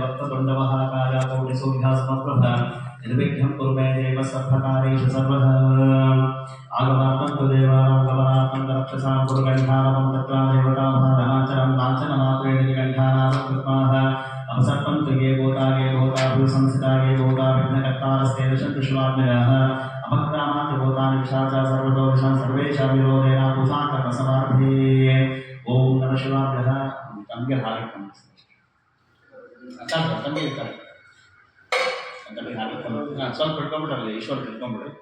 वक्रतुण्डमहाकाय कोटिसूर्यासमप्रभा निर्विघ्नं कुरु मे देव सर्वकार्येषु सर्वदा आगमार्थं तु देवानां गमनार्थं रक्षसां कुरु कण्ठानवं तत्रा देवताभाधनाचरं लाञ्छनमात्रेण कण्ठानावं कृत्वाः अवसर्पं तु ये भूताभिसंसिता ये भूता विघ्नकर्तारस्ते दशन्तु शिवाज्ञयाः अपक्रामात् भूतानि पिशाचा सर्वतो विषं सर्वेषां विरोधेन पूजाकर्मसमारभे ॐ नमः शिवाभ्यः तंगे हालिकं तंगे इर्ತಾರೆ तंगे हालिकं ಸ್ವಲ್ಪ ಇಟ್ಕೊಂಡ್ಬಿಡಲ್ಲ ಈಶ್ವರ ಇಟ್ಕೊಂಡ್ಬಿಡಿ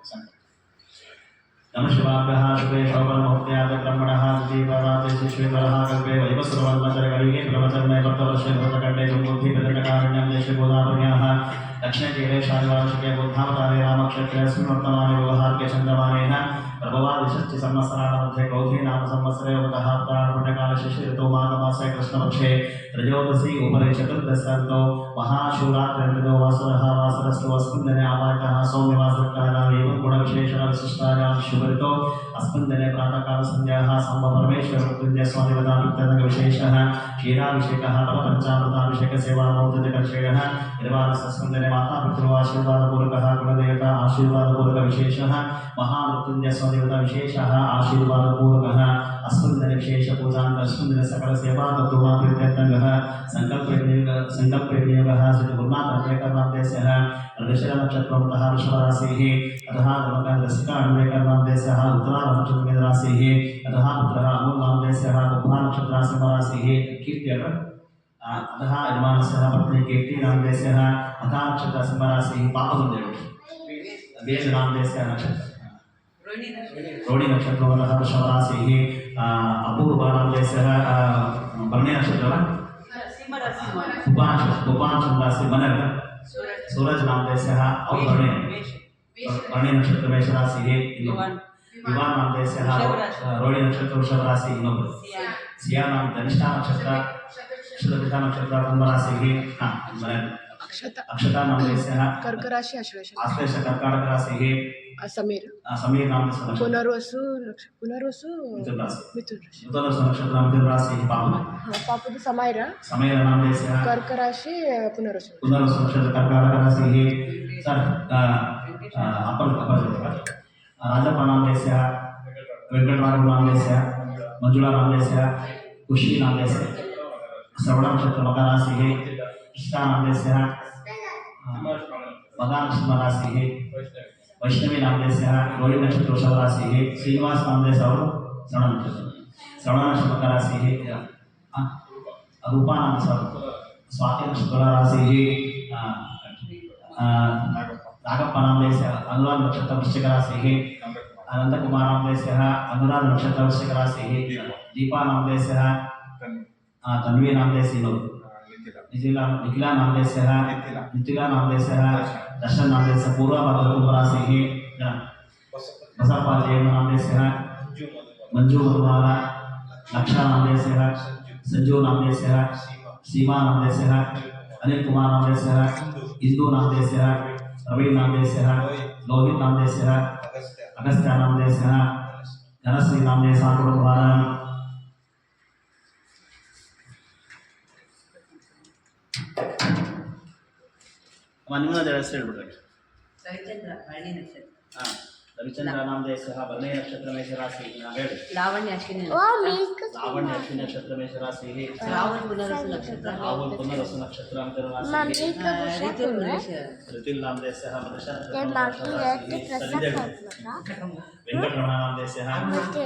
नमः शिवाभ्यः शुभे शोभनमुहूर्त्याद ब्रह्मणः द्वितीयपादाते शिश्वेश्वरः कल्पे वैवस्वरवल्मचरकलिगे प्रवचन्मय वर्तवर्षे भरतकण्डे जम्बुद्धि भद्रकटारण्यं देशे गोदावण्याः दक्षिणे तीरे शालिवार्षिके बुद्धावतारे रामक्षेत्रे स्मृतमाने व्यवहार्के चन्द्रमानेन प्रभवादिशश्च संवत्सराणामध्ये कौधे नाम संवत्सरे उतःप्तार्पणकाले शिशिर ऋतौ माघमासे कृष्णपक्षे त्रयोदशी उपरि चतुर्दशो महाशिवरात्रिर्यतो वासरः वासरस्तु अस्मिन् दिने आवाहकः सौम्यवासरकाः एवं गुणविशेषणविशिष्टायां शुभऋतौ अस्मिन् दिने प्रातःकाल संध्याः साम्ब परमेश्वर मृत्युञ्जय स्वामिवदाभिषेकः क्षीराभिषेकः फलपञ्चामृताभिषेकसेवामूर्तिकर्षेयः निर्वाणस्मिन् दिने माता पितृआशीर्वादपूर्वकः कुलदेवता आशीर्वादपूर्वकविशेषः महामृत्युञ्जय स्वामिवदाभिषेकः आशीर्वादपूर्वकः अस्मिन् दिने विशेषपूजां अस्मिन् दिने सकलसेवा तत्त्वं प्रीत्यर्थः संकल्पयोगः सिद्धगुरुनाथान्वेकर्णान्देशः ऋषिरनक्षत्रमतः वृषभराशिः अतः धर्मकरसिकान्वेकर्णान्देशः उत्तरानक्षत्रमेधराशिः अतः पुत्रः अमूलनान्देशः कुम्भानक्षत्रासिंहराशिः कीर्त्यः अतः यजमानस्य पत्नी कीर्तिनान्देशः अतः नक्षत्रसिंहराशिः पापसुदेवः वेदनान्देशः नक्षत्रः रोहिणी नक्षत्रमतः वृषभराशिः अपूर्वानान्देशः भरणी नक्षत्रः उपानक्षत्रासि मनः सूरज नामदेशः भरणी नक्षत्र मेषराशिः विवाह नामदेशः रोहिणी नक्षत्र वृषभराशिः सिया नाम धनिष्ठा नक्षत्र शुद्धपिता नक्षत्र कुंभराशिः अक्षता नामदेशः कर्क राशि आश्लेष कर्काटक राशिः समीर नाम पुनर्वसु मिथुन राशि नक्षत्र मिथुन राशि पापद समय नाम कर्क राशि पुनर्वसु नक्षत्र कर्काटक राशि सर राजप्प नाम वेंकटराघव नाम मंजुला नाम खुशी नाम श्रवण नक्षत्र मकर राशि कृष्णा नाम मगा नक्षत्र राशि वैष्णवी नाम रोहिणी नक्षत्र वृषभ राशि श्रीनिवास नाम श्रवण नक्षत्र राशि रूपा नाम स्वाति नक्षत्र राशि नागप्प नाम अनुराग नक्षत्र वृश्चिक राशि अनंतकुमार नाम अनुराग नक्षत्र वृश्चिक राशि दीपा नाम तन्वी नाम निखिला नाम नितिला नाम दर्शन नाम पूर्व कुंभ राशि बसप्प नाम मंजू मधुमाला लक्षा नाम संजू नाम सीमा नाम अनिल कुमार नाम इंदू नाम रवि नाम लोहित नाम अगस्त्य नाम धनश्री नाम कुटुंबान रविचंद्र नाम भरणी नक्षत्र मेषराशि लावण्य अश्विनी नक्षत्र मेषराशि राहुल पुनरसु नक्षत्र ऋतुल नाम वेंकटरमण नाम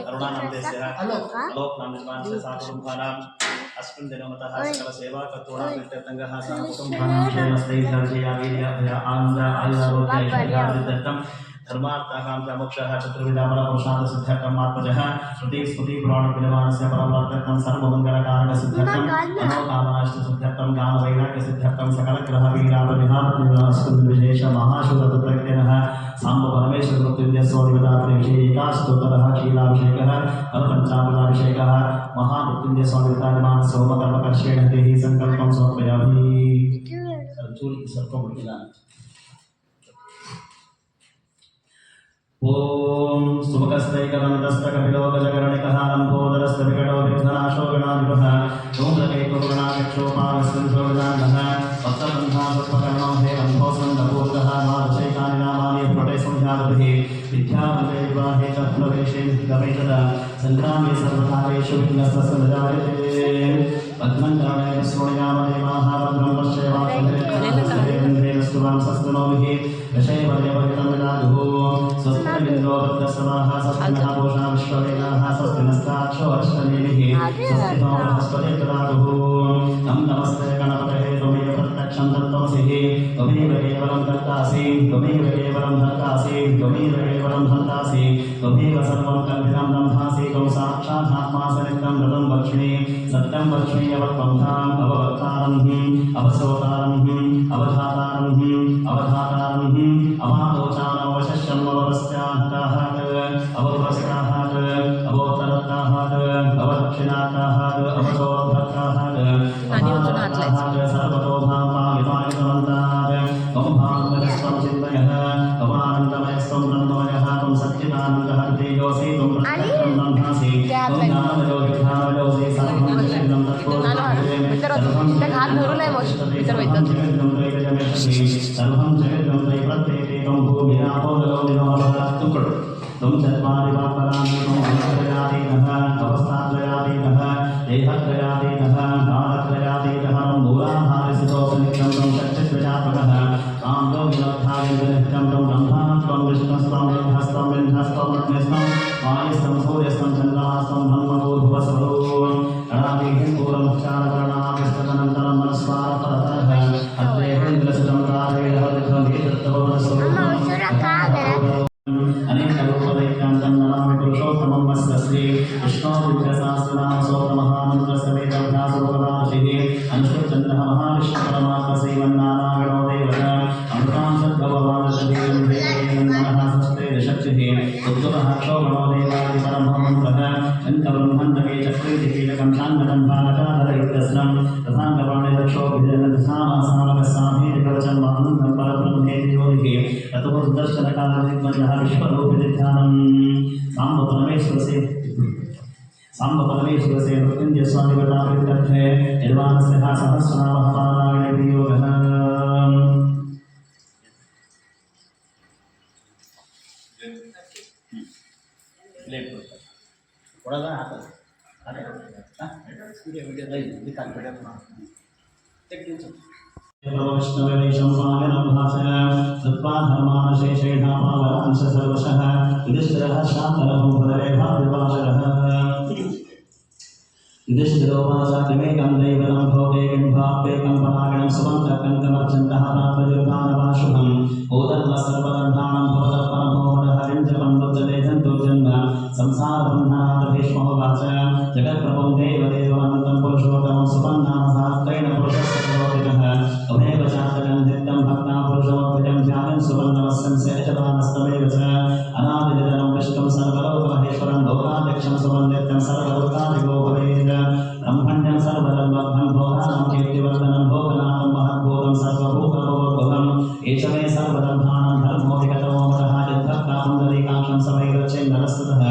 अरुणा नाम अलोक नाम अस्मिन् दिनमतः सकल सेवा कर्तॄणां तीर्थंगः सह कुटुम्बानां क्षेमस्थैर्यं आयुरारोग्यैश्वर्याभिवृद्ध्यर्थं धर्मार्थकामः मोक्षः चतुर्विधफलपुरुषार्थसिद्ध्यर्थं आत्मजः श्रुति स्मृति पुराण विद्यमानस्य परमर्थं सर्वमङ्गलकारकसिद्ध्यर्थं मनोकामनाष्टसिद्ध्यर्थं ज्ञानवैराग्यसिद्ध्यर्थं सकलग्रहवीरापरिहारस्मिन् विशेष महाशुभतत्त्वज्ञः साम्ब परमेश्वर मृत्युञ्जय स्वामिवदात्रे विषये एकास्तोत्रः क्षीराभिषेकः फलपञ्च मृत्युंजय स्वामी विराजमान सोमकर्मकर्षेण देहि संकल्पं समर्पयामि चूड़ी सर्पं मुट्टिदा ओम सुमुखस्तैकदन्तस्तकपिलो गजकर्णिकः लम्बोदरस्तविकटो विघ्ननाशो गणाधिपः धूम्रकेतुर्गणाक्षोपालस्कन्धोगजानः वत्सबन्धासुत्पकर्णो हे लम्भोस्कन्दपूर्गः मादशैकानि नामानि प्रटे संध्यादभिः विद्यामन्त्रे विवाहे च फलवेशे गवेतदा सङ्ग्रामे सर्वकालेषु विघ्नस्तस्य न जायते भद्रं कर्णे विस्मृणयामदेवाः भद्रं पश्येमाग्नेन स्तुवां सस्तनोभिः यशैवदेवहितं विदायुः स्वस्तिमिन्द्रो वृद्धस्रवाः स्वस्तिनः पूषा विश्ववेदाः स्वस्तिनस्ताक्षो अष्टनेमिः स्वस्तिनो बृहस्पतिर्दधातुः तं नमस्ते गणपतये त्वमेव प्रत्यक्षं तत्त्वमसिः त्वमेव केवलं कर्तासि त्वमेव केवलं भर्तासि त्वमेव केवलं हन्तासि त्वमेव सर्वं कल्पितं ब्रह्मासि त्वं साक्षात् आत्मासि नित्यं ऋतं वक्ष्मि सत्यं वक्ष्मि अवत्वंधाम् अववक्तारं अवसोतारं अवधातारं अवधातारं अवादोचानवशस्यं अवपश्चात्ताः अवपस्ताः अवोत्तरत्ताः अवदक्षिणात्ताः अवसोद्धत्ताः सर्वतो भावायुतायुतवन्ताः त्वं भावस्त्वं चिन्तयः त्वमानन्दमयस्त्वं ब्रह्ममयः त्वं सच्चिदानन्दः तेजोऽसि त्वं प्रत्यक्षं ब्रह्मासि त्वं ज्ञानमयो विज्ञानमयोऽसि सर्वं जगदं सर्वं जगदं त्रय प्रत्येके त्वं भूमिरापो नलो निरोधः तुम चत्वारि वाक्पदानि त्वं गुणत्रयातीतः अवस्थात्रयातीतः देहत्रयातीतः कालत्रयातीतः मूलाधारस्थितोऽसि नित्यं त्वं शक्तित्रयात्मकः कामो विनोद्धायन्तनित्यं त्वं ब्रह्मा त्वं विष्णुस्त्वं ब्रह्मस्त्वं विन्ध्यस्त्वं अग्निस्त्वं वायुस्त्वं सूर्यस्त्वं चन्द्रमास्त्वं ब्रह्मभूर्भुवस्वरूपं गणादिहिं पूर्वमुच्चारणकरणादिस्तदनन्तरं मनस्वारपरतरः अद्वैतेन्द्रसुतं तारेणवदितं अनेक रूपदैत्यान्तं नमामि पुरुषोत्तमं वस्य श्री विष्णोरुद्रसहस्रनामस्तोत्रमहामन्त्रसमेतभ्यासोपदाशिः अनुष्ठुप्चन्द्रः महाविष्णुपरमात्म श्रीमन्नारायणो देवः अमृतां सद्भगवानसदीयं देवैनं मनः सस्ते दशक्तिः उद्गमः क्षोभणो देवादिपरमोमन्त्रः शङ्खब्रह्मण्डके चक्रीतिकीलकं शाङ्गनं बालकाधरयुक्तस्रं तथाङ्गपाणिरक्षोभिजनसामासामकस्सामीतिकवचं मानन्दं परब्रह्मेति योनिः ततोर्दर्शनकालनिर्मलः विश्वरूपनिधानं साम्बपरमेश्वरस्य मृत्युंजय स्वामी वटाभित्यर्थे निर्वाणस्य सहस्रनामः पारायणे वियोगः वैष्णवेशं वायनं भाषय सत्त्वा धर्मानशेषेणापावरांश सर्वशः युधिष्ठिरः शान्तनभो भदरेभाद्रिभाषकः युधिष्ठिरोपासातिमेकं दैवतं भोगेकं भाप्येकं परागणं सुमन्तकङ्कमर्चन्तः प्राप्तयुर्गानवाशुभम् ओदन्व सर्वदन्धानं भवतः परमोहरहरिं जपं वज्जते जन्तुर्जन्म संसारबन्धनाथभीष्मोवाच जगत्प्रभुं देवदेवमनन्तं पुरुषोत्तमं सुपन्नामसात्रेण पुरुषस्य प्रबोधितः त्वमेव चान्तकं नित्यं भक्ता पुरुषोत्तमं ध्यानं सुवर्णवस्यं सेचमानस्तमेव च अनादिनिधनं विष्णुं सर्वलोकमहेश्वरं लोकाध्यक्षं सुवन्दितं सर्वलोकाधिको भवेत् ब्रह्मण्यं सर्वधर्मभं भोगानं कीर्तिवर्धनं भोगनाथं महद्भूतं सर्वभूतभोगोद्भवम् एष मे सर्वधर्माणां धर्मोऽधिगतमोमरः यद्भक्तापुण्डरीकाक्षं सवैरच्चेन्दनस्ततः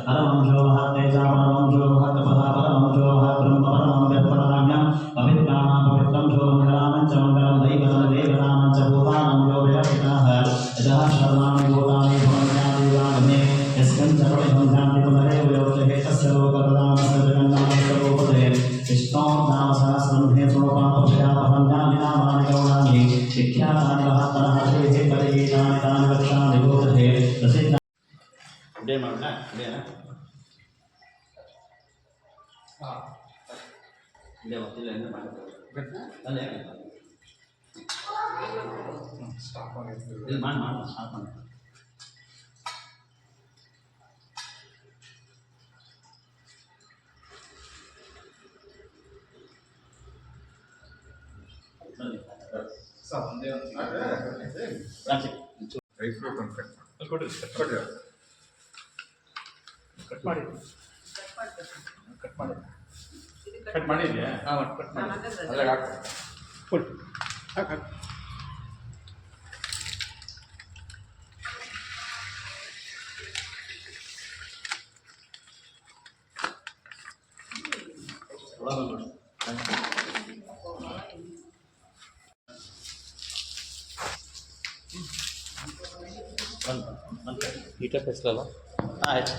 परमंशो महत्तेजापरमंशो महत्तपः परमंशो महद्ब्रह्म परमं व्यत्पराज्ञं पवित्राणां पवित्रं शो मङ्गलानं च मङ्गलं दैवतनदेवतानं च भूतानं यो विरक्षिताः यतः सर्वाणि भूतानि भवन्त्यादिवागमे यस्मिन् च पठितं ध्यान्ति पुनरेव योच्यते तस्य लोकप्रदानस्य जगन्नाथस्य रूपते विष्णो नाम सहस्रं हे सोपापक्षयापहं यानि नामानि गौणानि विख्यातानि महत्तरः श्रीः परिगीतानि तानि वक्ष्यामि बोधते प्रसिद्ध डे ಮಾಡೋಣ ಡೇನಾ ಡೇ ಗೊತ್ತಿಲ್ಲ ಎಂದು ಮಾಡ್ತಾರೆ ಅಲ್ಲೇ ಸ್ಟಾಪ್ ಆಗಿತ್ತು ಇದು ಮಾಡಿ ಸ್ಟಾಪ್ ಮಾಡಿ ಸರ್ ಒಂದೇ ಒಂದು ರೈಸ್ ಒಂದು ಕಟ್ ಮಾಡಿ ಕಟ್ ಮಾಡಿದ್ಯಾ? ಹಾಂ ಕಟ್ ಮಾಡಿ ಅದ್ರಾಗ ಹಾಕು. ಕೊಟ್ಟು ಹಾಕು ಹಾಕು. ಈಟ ಹೆಸರಲ್ಲ ಆಯ್ತು.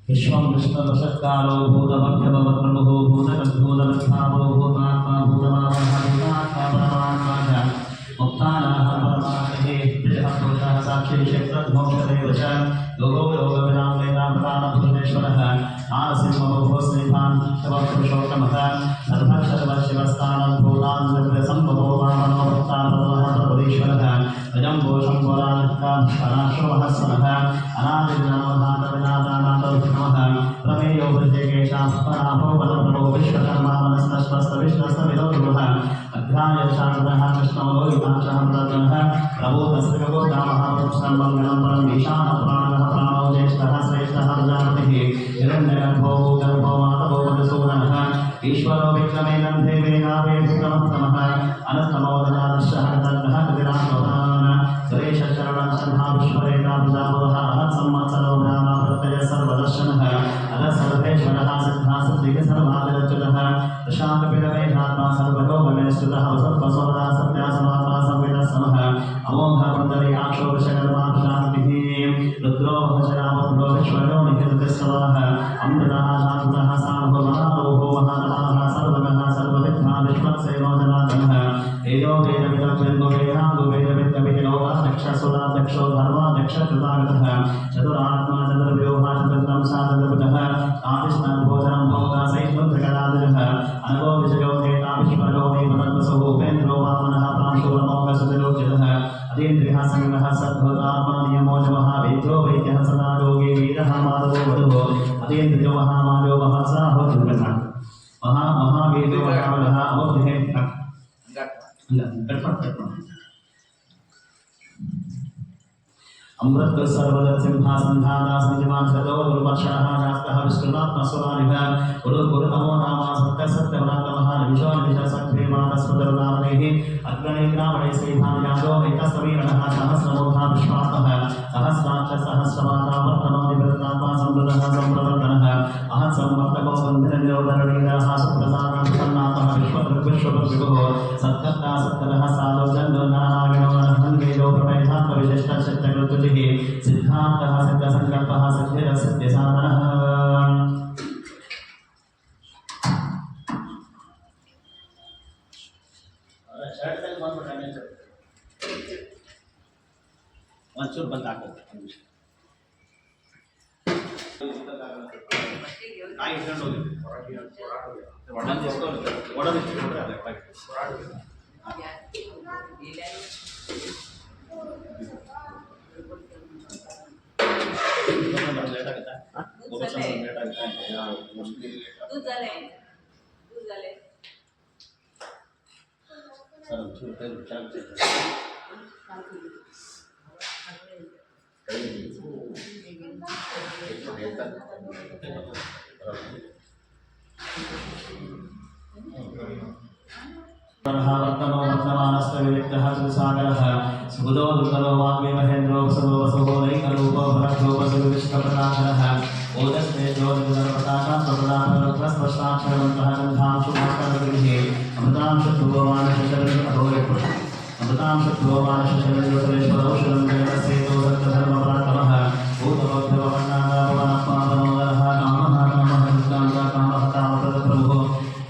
विश्वं विष्णुवशत्कारो भूतमध्यमवक्रमुहो भूतगद्भूतगद्भावो भूतात्मा भूतमावः भूतात्मा परमात्मा च मुक्तानाः परमात्महे पुरुषः साक्षी क्षेत्रध्वंसदेव च योगो योगविदां वेदान्तकालभुवनेश्वरः आनसिंहमोभोस्निधान् शवपुरुषोत्तमः सर्वक्षरवशिवस्तानं भूतान् निर्वसम्भवो वामनोभक्तानवः प्रभुरीश्वरः अजम्बो शम्भोराधिकाशोहस्वनः अनादिनामधातविनादानाथविष्णवः प्रमेयो वृद्धिकेशापराभो वदप्रभो विश्वकर्मा मनस्तस्वस्तविश्वस्तविदो ध्रुवः अध्यायशान्तः कृष्णो लोहितांशः प्रद्मः प्रभो तस्त्रिगो रामः वृक्षं मङ्गलं परम् ईशानप्राणः प्राणो ज्येष्ठः श्रेष्ठः प्रजापतिः हिरण्यगर्भो गर्भो मातवो मधुसूदनः ईश्वरो विक्रमेणं देवेनावेभिक्रमोत्तमः अनस्तमोदनादर्शः तद्नः कृतिरात्मभान सुरेशशरणं शर्माविश्वरेता प्रजापवः संवत्सरो ब्राह्मण प्रत्यय सर्वदर्शनः अध सर्वेश्वरः सिद्धा सिद्धिः सर्वादिरच्युतः प्रशान्तपिरमेधात्मा सर्वलोकमेश्रुतः वसत्वसोदा सत्यासमात्मा संवेदः समः अमोघः पुण्डरीकाक्षो विषकर्मा प्रशान्तिः रुद्रो भवशरावद्रो विश्वयो निखिलतिस्सवः अमृतः शान्तः सार्वभौमो महातपः सर्वगः सर्वविद्धा विश्वक्सेनो जनार्दनः तेजो वेदविदग्धो वेदाङ्गो वेदविद्गविहिनो दक्षसुराध्यक्षो धर्माध्यक्षकृतागतः चतुरात्मा चतुर्व्यूहा चतुर्थं साधनभुजः आदिष्णभोजनं भोगा सैन्मुद्रकरादिजः अनगो विजयो देता विश्वरो देवतत्वसो उपेन्द्रो वामनः प्रांशूरमोघसुतिलोचितः अतीन्द्रियः संगः सद्भुतात्मा नियमो च महावेद्यो वैद्यः सदा रोगी वीरः माधवो वधुः अतीन्द्रियो महामायो महसाहो दुर्गतः महावीर्यो महाबलः अवोधिः अमृत सर्वदत्सिंहासन्धाता संजिमान सतो दुर्वर्षः शास्त्रः विष्णुनात्मस्वरानिः गुरु नमो नामा सत्य सत्यव्रातमः निमिषो निमिष सत्प्रेमातस्वदरुदामनेः अग्रणे ग्रामणे श्रीभानुयादो वैकस्तवीरणः सहस्रमोधा विश्वासः सहस्राक्ष सहस्रवादा वर्तमानिवृत्तात्मा संवृतः संप्रवर्तनः अहत् संवर्तको बन्धनिरोधरणीरः सुप्रसादः प्रसन्नातः विश्वदृग्विश्वप्रभुः सत्कर्ता सत्करः साधो जन्मो नारायणो नरहन्वेदो प्रमेधात्मविशिष्टशक्तिकृतुः सिद्धान्तः सिद्धसङ्कल्पः सिद्धिरसिद्धिसाधनः ಒಂಚೂರು ಬಂದು ಹಾಕೋದು ಕಾಯಿ ಇಟ್ಕೊಂಡು ಹೋಗಿ ಒಡದಿಟ್ಕೊಂಡ್ರೆ ಅದೇ लेट आगता लेट आगता दूध झाले सर छुट्टे विचार वर्तनो वर्तमानस्य विविक्तः सुसागरः सुबुधो दुर्गलो वाग्मी महेन्द्रो वसुधो वसुहो नैकरूपो भरद्रो वसुविष्टप्रकाशनः ओदस्तेजो निर्प्रकाशात्मप्रदापरत्वस्पष्टाक्षरवन्तः गन्धांशुभास्करगृहे अमृतांशुभुवमानशशरः सुतां शुद्धो मानशशरेश्वरौषधं जगतसेतो सत्यधर्मपराक्रमः भूतभव्यवर्णादापमात्मानोदरः कामः कामः दुष्टान्तः कामः कामप्रदप्रभुः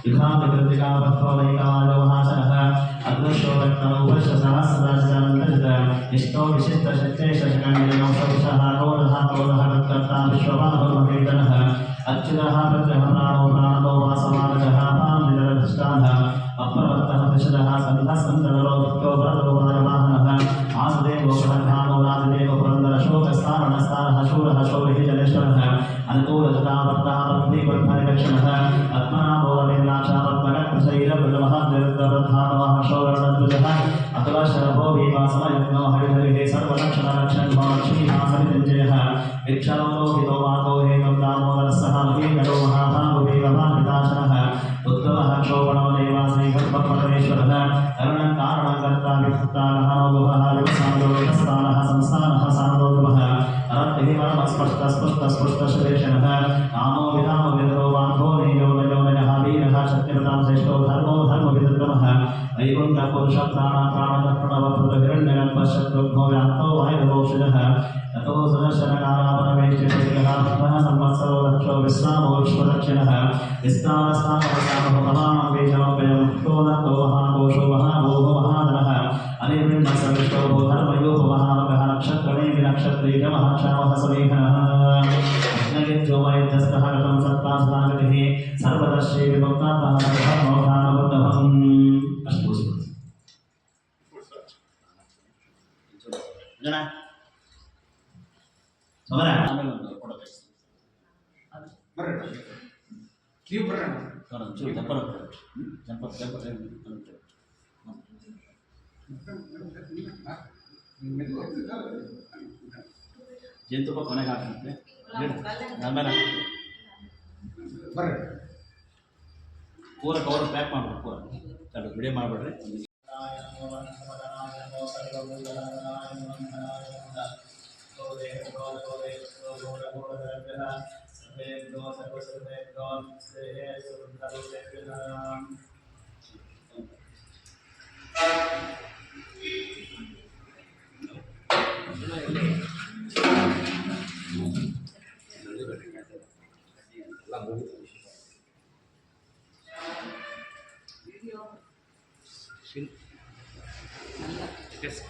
युधान्तकृतिकामभक्तवैकामायो महाशनः अदृश्यो रक्तमोपशसहस्राजनन्दजित निष्ठो विशिष्टशक्तेशशकण्डिनो सविशः क्रोधः क्रोधः तत्कर्ता विश्वपालभर्मकीर्तनः अच्युतः प्रत्यहः प्राणो प्राणो वासमानजः पान्निधरधिष्ठानः अप्रवत्तः विशदः स्कन्धः स्कन्दनरो भक्तो भरतो वायुवाहनः आसुदेवो प्रधानो राजदेवो पुरन्दरशोकस्तारणस्तारः शूरः शोभिः जनेश्वरः अनुकूलजटावर्तः पृथ्वीवर्धनदक्षिणः आत्मनाभो रवीन्द्राक्षापत्मकशैलवृतमहाद्विरुद्धवृद्धापवः शोभरणध्वजः अतुलशरभो भीमासमयज्ञो हरिहरिः सर्वलक्षणलक्षणो लक्ष्मीनासवितिञ्जयः भिक्षणो हितो मातो हेतं दामोदरसः महीकरो महाभागुभीमहानिताशनः उद्धवः क्षोभणो देवाश्रीगर्भपरमेश्वरः करुणकारणकर्ता विभक्तानः गुहः विवसायो विवस्तानः संस्थानः सार्वोद्भवः अरत्तिः परमस्पष्टस्पष्टस्पष्टशरेषणः नामो विधामो विदरो वान्भो नेयो नयोनयः वीरः सत्यवतां श्रेष्ठो धर्मो धर्मविदुत्तमः वैकुण्ठपुरुषप्राणप्राणतत्परहिरण्यगर्भशत्रुघ्नो व्याप्तो वायुरवौषधः ततो सुदर्शनकारापरमेश्वरः भक्तः संवत्सरो लक्षो विश्रामो विश्वदक्षिणः विस्तारस्तामसामभमानं बीजमव्ययं भक्तो नतो महाकोशो महाभोगो महाधनः अनिर्विण्णसविष्टो धर्मयो महामकः नक्षत्रणे विनक्षत्रे च महाक्षामः समेघनः अग्नगित्यो वैद्यस्तः गतं सत्तासनागतिः सर्वतः श्रीविभक्तातः धर्मोधानबद्धम् ಜನ ಸಮರ ಆಮೇಲೆ ಒಂದು ಫೋಟೋ ತೆಗೆಸಿ ಬರ್ರಿ ನೀವು ಬರ್ರಿ ಒಂಚೂರು ಜಂಪರ್ ಜೇನುತುಪ್ಪ ಕೊನೆಗೆ ಹಾಕಂತೆ ಆಮೇಲೆ ಬರ್ರಿ ಪೂರ ಕವರ್ ಪ್ಯಾಕ್ ಮಾಡ್ಬೇಕು ಪೂರ ವಿಡಿಯೋ ಮಾಡಿಬಿಡ್ರಿ Yes.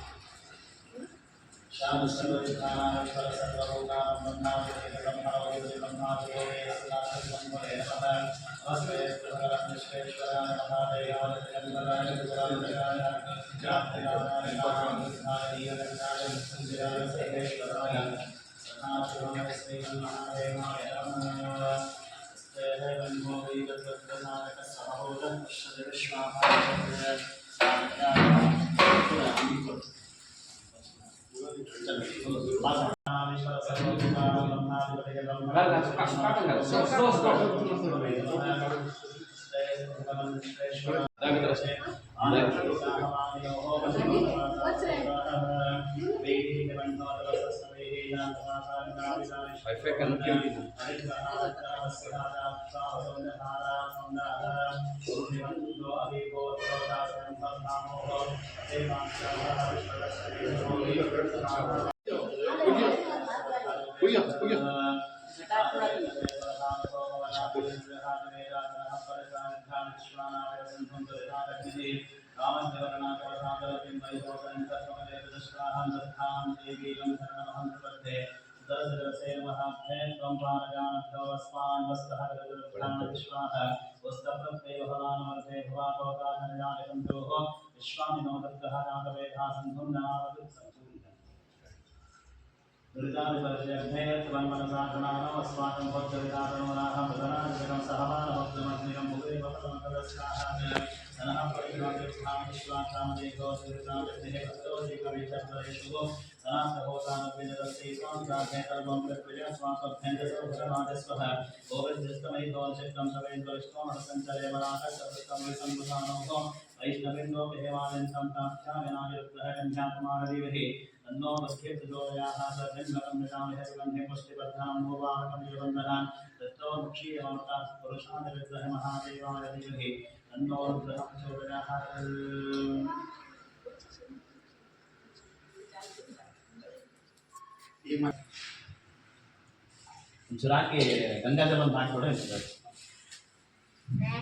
ಒಂಚೂರು ಹಾಕಿ ಗಂಗಾಜಲ ಒಂದು ಹಾಕಿಬಿಡ್ರೆ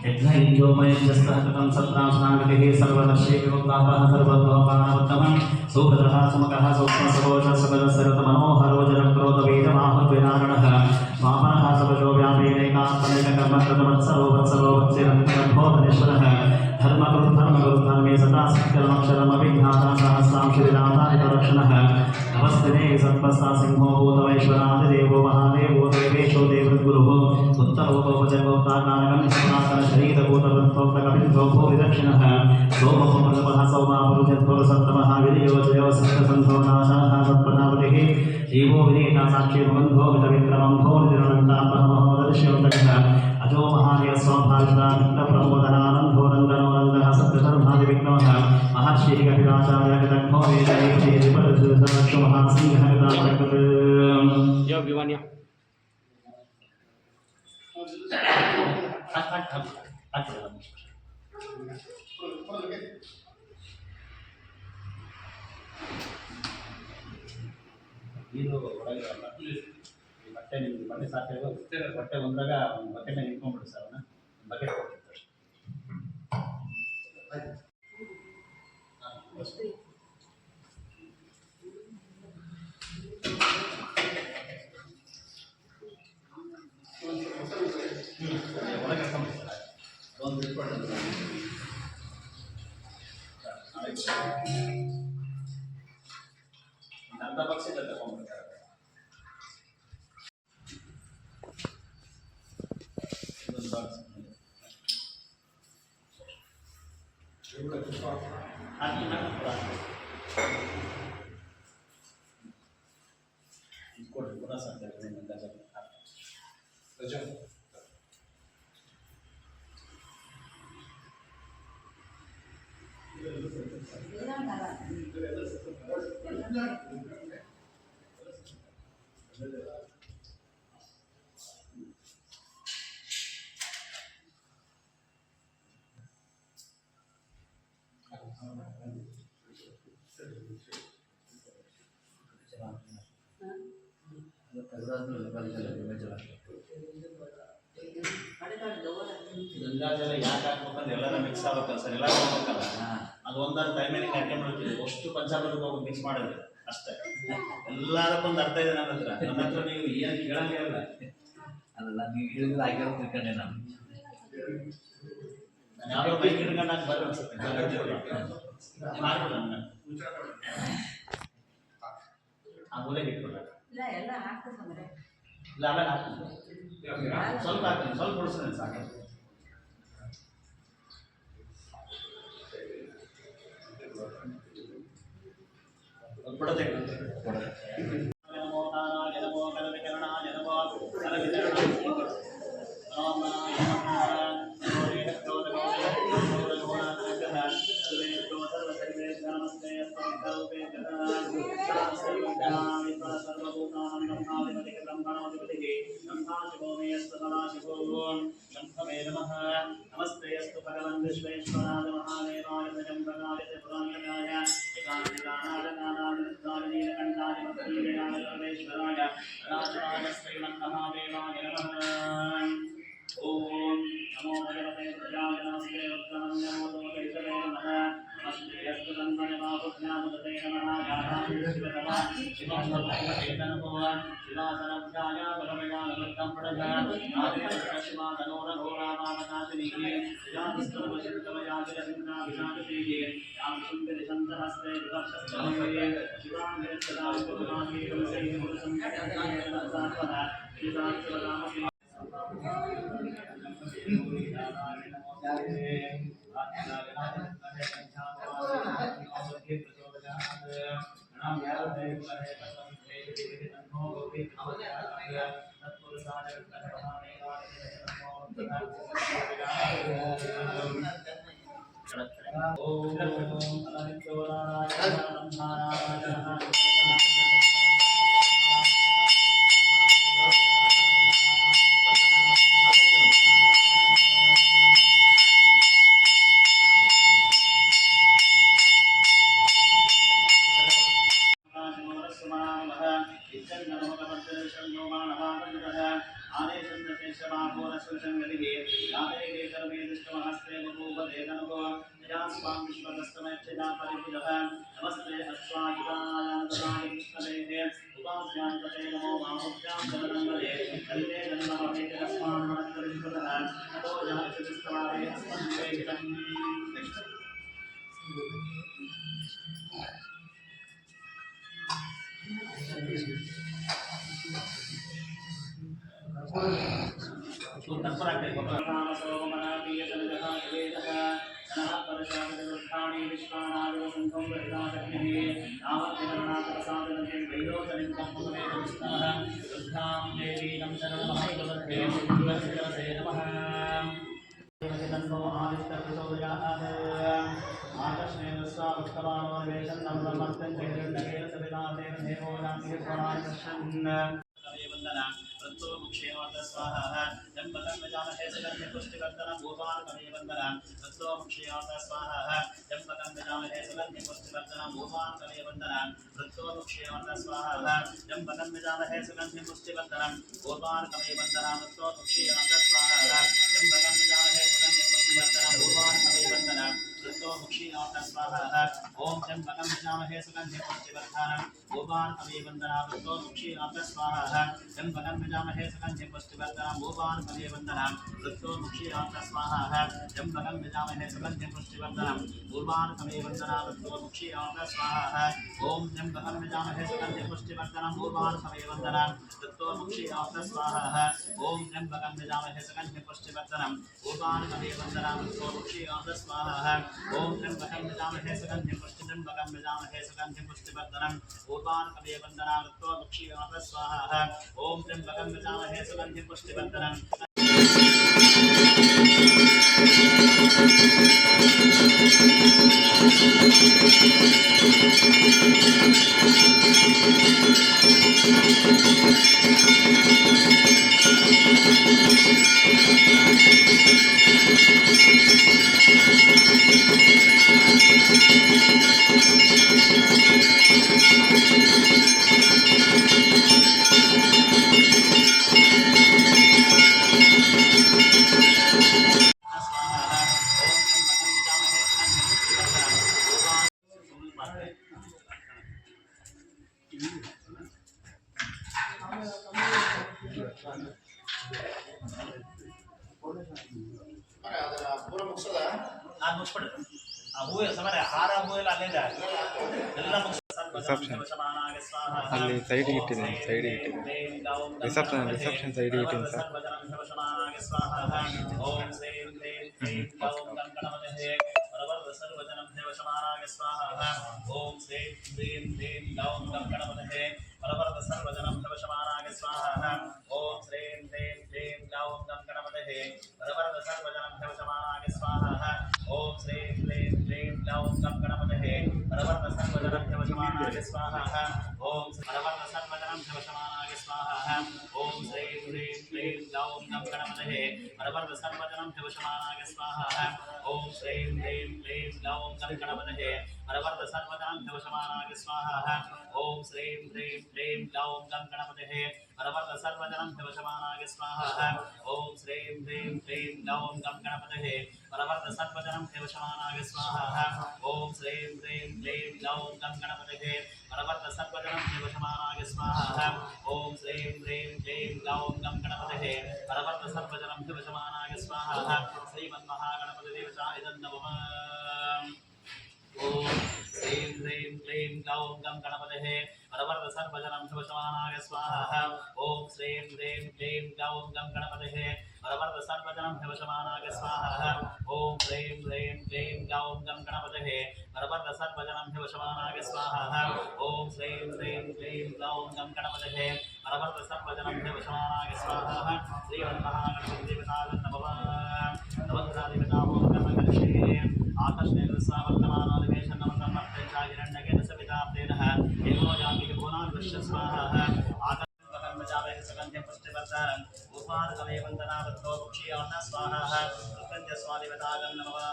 यज्ञयोमयजस्तहकृतं सत्रांशनागतिः सर्वदर्शेकगोप्तापः सर्वद्वपानवत्तमं सुभद्रः सुमुखः सूक्ष्मसरोजः सकलसरतमनोहरो जनक्रोधवेदमाहुर्विदारणः स्वापनः सपशो व्यापेनैकात्मनेककर्मकृतवत्सरो वत्सरो वत्सिरन्तिरभोधनेश्वरः धर्मगुरुधर्मे सदा सत्यमक्षरमभिज्ञाता सहस्रां श्रीराधारितरक्षणः नमस्ते सत्पस्ता सिंहो भूतवैश्वरादिदेवो महादेवो देवेशो देवद्गुरुः उत्तरोपजगोत्तारणं निष्णातन शरीरभूतवृत्तोक्तकपिन्धो भूरिदक्षिणः सोमोपप्रतपः सौमापुरुषत्पुरसप्तमः विजयो जयो सप्तसन्धो नाशाः सत्प्रजापतिः जीवो विनीता साक्षी बन्धो वितविक्रमं भो निरनन्तापहमहो दर्श्योतकः अजो महादेव स्वाभाविकप्रमोदनानन्दो नन्दनोनन्दः सत्यधर्मादिविक्रमः महर्षिः कपिलाचार्य गतग्भो वेदयक्षुमहासिंहगताप्रकृत् यो विवान्य ನೀರು ಒಳಗೆ ಈ ಬಟ್ಟೆ ನಿಮ್ಗೆ ಬಟ್ಟೆ ಸಾಕಿರೋ ಬಟ್ಟೆ ಬಂದಾಗ ಒಂದು ಬಕೆಟ್ ನಿಂತ್ಕೊಂಡ್ಬಿಡಿ ಸರ್ ಅವನ್ನ ಬಕೆಟ್ ಕೊಡ್ತೀವಿ ಅಷ್ಟೇ. ಒಳಗೆ ಹಾಕೊಂಬಿಡಿ ಸರ್ ಒಂದು ಬಿಟ್ಕೊಡ್ತೀನಿ ಅರ್ಧ ಪಕ್ಷ ತಗೊಂಡ್ಬಿಡ್ತಾರೆ ಇದೊಂದು ಬಾಕ್ಸ್ ಹಾಕಿ ಕೊಡ್ರಿ ಪುನಃ ಸಾಧ್ಯ ರಜಾ ಗಂಗಾಜಲ ಯಾಕೆ ಹಾಕ್ಬೇಕಂದ್ರೆ ಎಲ್ಲರ ಮಿಕ್ಸ್ ಆಗ್ಬೇಕಲ್ಲ ಸರ್ ಎಲ್ಲ ಹೋಗ್ಬೇಕಲ್ಲ ಅದು ಒಂದೊಂದು ಟೈಮಿಗೆ ಅಟೆಂಡ್ ಮಾಡ್ತೀವಿ ಅಷ್ಟು ಪಂಚಾಮೃತಕ್ಕೆ ಹೋಗಿ ಮಿಕ್ಸ್ ಮಾಡಿದ್ರೆ ಅಷ್ಟೇ ಎಲ್ಲದಕ್ಕೊಂದು ಅರ್ಥ ಇದೆ ನನ್ನ ಹತ್ರ ನೀವು ಏನು ಕೇಳಂಗೇ ಇಲ್ಲ ಅಲ್ಲ ನೀವು ಹೇಳಿದ್ರೆ ಆಗಿರೋ ತಿಳ್ಕೊಂಡೆ ನಾನು ಯಾವ್ಯಾವ ಬೈಕ್ ಹಿಡ್ಕೊಂಡು ನಾನು ಬರ್ರಿ ಅನ್ಸುತ್ತೆ ಆ ಮೂಲೆಗೆ ಇಟ್ಕೊಳ್ಬೇಕು ಇಲ್ಲ ಎಲ್ಲ ಹಾಕ್ತಂದ್ರೆ ಇಲ್ಲ ಆಮೇಲೆ ಹಾಕ್ತೀನಿ ಸ್ವಲ್ಪ ಹಾಕ್ತೀನಿ ಸ್ವಲ್ಪ ಉಳಿಸ್ತೀನಿ ಸಾಕು ಕೊಡದೆ नमस्ते अस्तु भगवन् विश्वेश्वराय महादेवाय जगन्नाथाय पुराणकाय एकादशानाय नीलकण्ठाय मधुरीराय सर्वेश्वराय राजराज श्रीमन्महादेवाय नमः ओम नमो भगवते रुद्राय नमस्ते रुद्रमन्य नमो केशवे नमः नमस्ते अस्तु तन्मयमाहुज्ञामुदते नमः यातां शिवतमा शिवं सर्वैकचेतनमो शिवासनभ्याय परमयानवृत्तं पडः आदित्य शिवातनोरघोरामामनाशिनीः श्रीरामस्तवचिन्तमयाजिरसिन्धाभिषाकशीः यां सुन्दरिशन्तहस्ते विवर्षस्तमये शिवां निरस्तदां कुरुमाकीर्वसैः पुरुषं श्रीसाक्षिवदामसि सुचन गतिः याते केतरमे दृष्टमहस्ते बभूवदेदनुभव यास्वां विश्वदस्तमैच्छिदा परिपुजः नमस्ते अश्वायुधाय कृष्णदेहे उपास्यान्तते नमो मामुभ्यां शरणङ्गले कल्ले जन्ममहेति तस्मान् मनःकरिष्कृतः अतो जनकचतुष्टवारे अस्मद्वेहितम् स्वाहा जन्मतं विजामहे सुगन्धे पुष्टिवर्धनं भूपान् कमयवन्दनं तत्तो मुक्षीयात स्वाहा जन्मतं विजामहे सुगन्धे पुष्टिवर्धनं भूपान् कमयवन्दनं तत्तो मुक्षीयात स्वाहा जन्मतं विजामहे सुगन्धे पुष्टिवर्धनं भूपान् कमयवन्दनं तत्तो मुक्षीयात स्वाहा जन्मतं विजामहे सुगन्धे पुष्टिवर्धनं भूपान् कमयवन्दनं तत्तो मुक्षीयात स्वाहा ओम जन्मतं विजामहे सुगन्धे पुष्टिवर्धनं भूपान् कमयवन्दनं तत्तो मुक्षीयात स्वाहा जन्मतं विजामहे सुगन्धे पुष्टिवर्धनं भूपान् कमयवन्दनं तत्तो मुक्षीयात स्वाहा जन्मतं विजामहे सुगन्धे पुष्टिवर्धनं भूपान् कमयवन्दनं तत्तो मुक्षीयात स्वाहा ओम जन्मतं विजामहे सुगन्धे पुष्टिवर्धनं भूपान् कमयवन्दनं तत्तो मुक्षीयात स्वाहा ओम जन्मतं विजामहे सुगन्धे पुष्टिवर्धनं भूपान् कमयवन्दनं तत्तो मुक्षीयात स्वाहा ओम जन्मतं विजामहे सुगन्धे पुष्टिवर्धनं भूपान् कमयवन्दनं तत्तो मुक्षीयात स्वाहा ओम जन्मतं विजामहे सुगन्धे पुष्टिवर्धनं ಅಲ್ಲಿ ಸೈಡಿಗೆ ಇಟ್ಟಿದ್ದೀನಿ ರಿಸೆಪ್ಷನ್ ಸೈಡಿಗೆ ಇಟ್ಟಿದ್ದೀನಿ ಸರ್ ओम श्रीं ह्रीं क्लीं गौं गं गणपतये बलवरद सर्वजनं भवशमानाय स्वाहा ओम श्रीं ह्रीं क्लीं गौं गं गणपतये बलवरद सर्वजनं भवशमानाय स्वाहा ओम श्रीं ह्रीं क्लीं गौं गं गणपतये बलवरद सर्वजनं भवशमानाय स्वाहा ओम बलवरद सर्वजनं भवशमानाय स्वाहा ओम श्रीं ह्रीं क्लीं गौं गं गणपतये बलवरद सर्वजनं भवशमानाय स्वाहा ओम श्रीं ह्रीं क्लीं गौं गं गणपतये बलवरद सर्वजनं भवशमानाय स्वाहा ओम श्रीं ह्रीं क्लीं गौं गं गणपतये बलवरद सर्वजनं भवशमानाय स्वाहा ओम श्रीं ह्रीं क्लीं गौं गं गणपतये बलवरद सर्वजनं भवशमानाय स्वाहा ओम श्रीं ह्रीं क्लीं गौं गं गणपतये बलवरद सर्वजनं भवशमानाय स्वाहा ओम श्रीं ह्रीं क्लीं गौं गं गणपतये बलवरद सर्वजनं भवशमानाय स्वाहा श्रीमन्महागणपति देवताय नमः ओम श्रीं ह्रीं क्लीं गौं गं गणपतये बलवरद सर्वजनं भवशमानाय स्वाहा ओम श्रीं ह्रीं क्लीं गौं गं गणपतये बलवरद सर्वजनं भवशमानाय स्वाहा ओम श्रीं ह्रीं क्लीं गौं गं गणपतये बलवरद सर्वजनं भवशमानाय स्वाहा ओम श्रीं ह्रीं क्लीं गौं गं गणपतये बलवरद सर्वजनं भवशमानाय स्वाहा श्रीमन्महागणपति देवताय नमः नवग्रहदेवता ओम नमः आकर्षणे वर्तमानादिवेशन नमः मर्त्यजा हिरण्यकेन सविताप्तेनः एवो याति भुवनान् विश्व स्वाहा आकर्षणं मजावे सुगन्धे पुष्टिवर्धनं भूपान् कमयवन्दनावत्तो मुक्षीयात स्वाहा सुगन्धे स्वादिवतागं नमः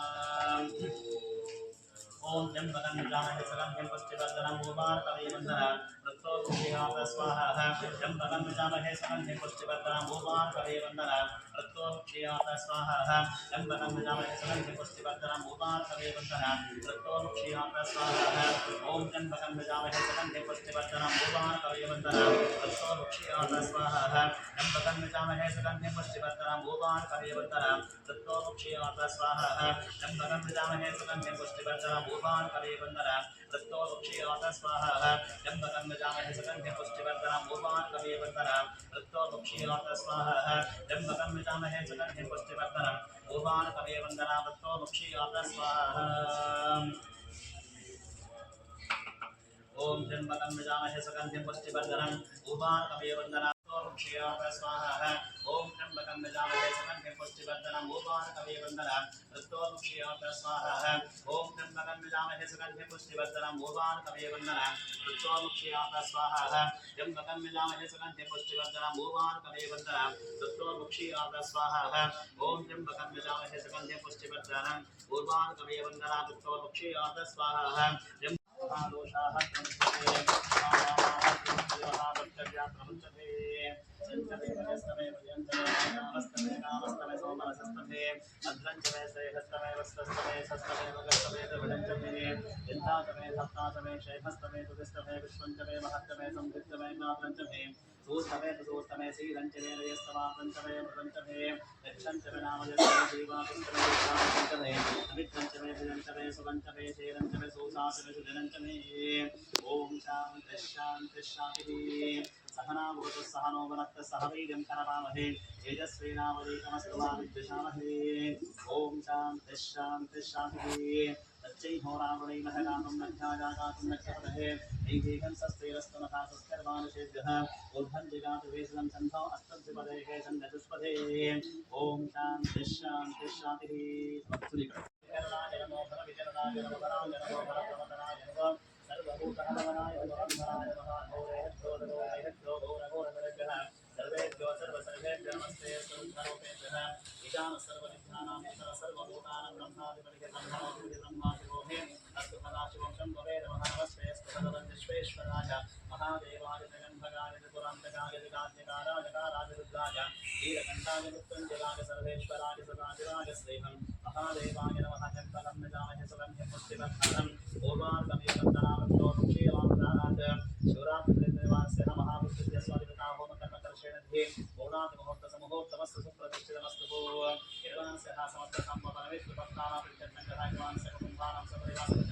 ओम त्र्यंबकं यजामहे सुगन्धिं पुष्टिवर्धनं उर्वारुकमिव प्रत्यक्षियात स्वाहा त्र्यंबकं यजामहे सुगन्धिं पुष्टिवर्धनं उर्वारुकमिव प्रत्यक्षियात स्वाहा त्र्यंबकं यजामहे सुगन्धिं पुष्टिवर्धनं उर्वारुकमिव प्रत्यक्षियात स्वाहा ओम त्र्यंबकं यजामहे सुगन्धिं पुष्टिवर्धनं उर्वारुकमिव प्रत्यक्षियात स्वाहा त्र्यंबकं यजामहे सुगन्धिं पुष्टिवर्धनं उर्वारुकमिव प्रत्यक्षियात स्वाहा त्र्यंबकं यजामहे सुगन्धिं पुष्टिवर्धनं उर्वारुकमिव प्रत्यक्षियात स्वाहा त्र्यंबकं यजामहे सुगन्धिं पुष्टिवर्धनं उर्वारुकमिव प्रत्यक्षियात स्वाहा त्र्यंबकं यजामहे सुगन्धिं पुष्टिवर्धनं उर्वारुकमिव प्रत्यक्षियात स्वाहा ओम त्र्यंबकं यजामहे सुगन्धिं पुष्टिवर्धनं उर्वारुकमिव प्रत्यक्षियात स्वाहा ओम त्र्यंबकं यजामहे सुगन्धिं पुष्टिवर्धनं उर्वारुकमिव प्रत्यक्षियात स्वाहा ओम त्र्यंबकं यजामहे सुगन्धिं पुष्टिवर्धनं उर्वारुकमिव प्रत्यक्षियात स्वाहा त्र्यंबकं यजामहे सुगन्धिं पुष्टिवर्धनं उर्वारुकमिव प्रत्यक्षियात स्वाहा ओम त्र्यंबकं यजामहे सुगन्धिं पुष्टिवर्धनं उर्वारुकमिव प्रत्यक्षियात स्वाहा दोषाः संचमे वयस्तमे पर्यन्तमे कामस्तमे कामस्तमे सोमरसस्तमे अद्रञ्चमे श्रेयस्तमे वस्तस्तमे सस्तमे भगस्तमे दृढञ्चमे यन्तातमे सप्तातमे शेखस्तमे तुदिस्तमे विश्वञ्चमे महत्तमे संवृत्तमे नात्रञ्चमे सूस्तमे सुसूस्तमे श्रीरञ्चमे रयस्तमापञ्चमे मृदञ्चमे यक्षञ्चमे नामयस्तमे जीवापञ्चमे विश्वापञ्चमे अमित्रञ्चमे भुजञ्चमे सुवञ्चमे शेरञ्चमे सूसासमे सुजनञ्चमे ओम शान्ति शान्ति शान्तिः सहना भवतु सहनो भुनक्तु सह वीर्यं करवावहै तेजस्विनावधीतमस्तु मा विद्विषावहै ओम शान्ति शान्ति शान्तिः तच्चै होरावणैः गातुं न ध्यायागातुं न क्षपतहे नैवेकं सस्तेरस्तु नखा सुस्कर्वानुषेभ्यः ऊर्ध्वं जिगातु वेशनं सन्धौ अस्तद्विपदेः सन्धचुष्पदे ओम शान्ति शान्ति शान्तिः विकरणाय नमो भर विकरणाय नमो भराय नमो भर प्रवदनाय नमो सर्वभूतहरवराय नमो भराय नमो सर्वेभ्यो सर्वसर्वेभ्यो नमस्ते सर्वभूतेभ्यः ईशान सर्वविद्यानां ईश्वर सर्वभूतानां ब्रह्मादिपरिहितं नमोऽस्तु ब्रह्मादिभोहे अस्तु सदाशिवं शम्भवे नमः नमस्ते अस्तु भगवन् विश्वेश्वराय महादेवाय जगन्भगाय त्रिपुरान्तकाय जगाद्यकाराय काराय रुद्राय नीलकण्ठाय मृत्युञ्जयाय सर्वेश्वराय सदाशिवाय श्रीहं महादेवाय नमः त्र्यम्बकं यजामहे सुगन्धिं पुष्टिवर्धनम् उर्वारुकमिव प्रत्यक्षियात शिवरात्रिनिवास्य महापुरुषस्य स्वादिता होमकर्मकर्षेणध्ये पौर्णातिमुहूर्तसमुहूर्तमस्तु सुप्रतिष्ठितमस्तु निर्वाणस्य समस्तसम्पन्नविष्णुभक्तानां प्रत्यक्षं कुम्भानां सपरिवासं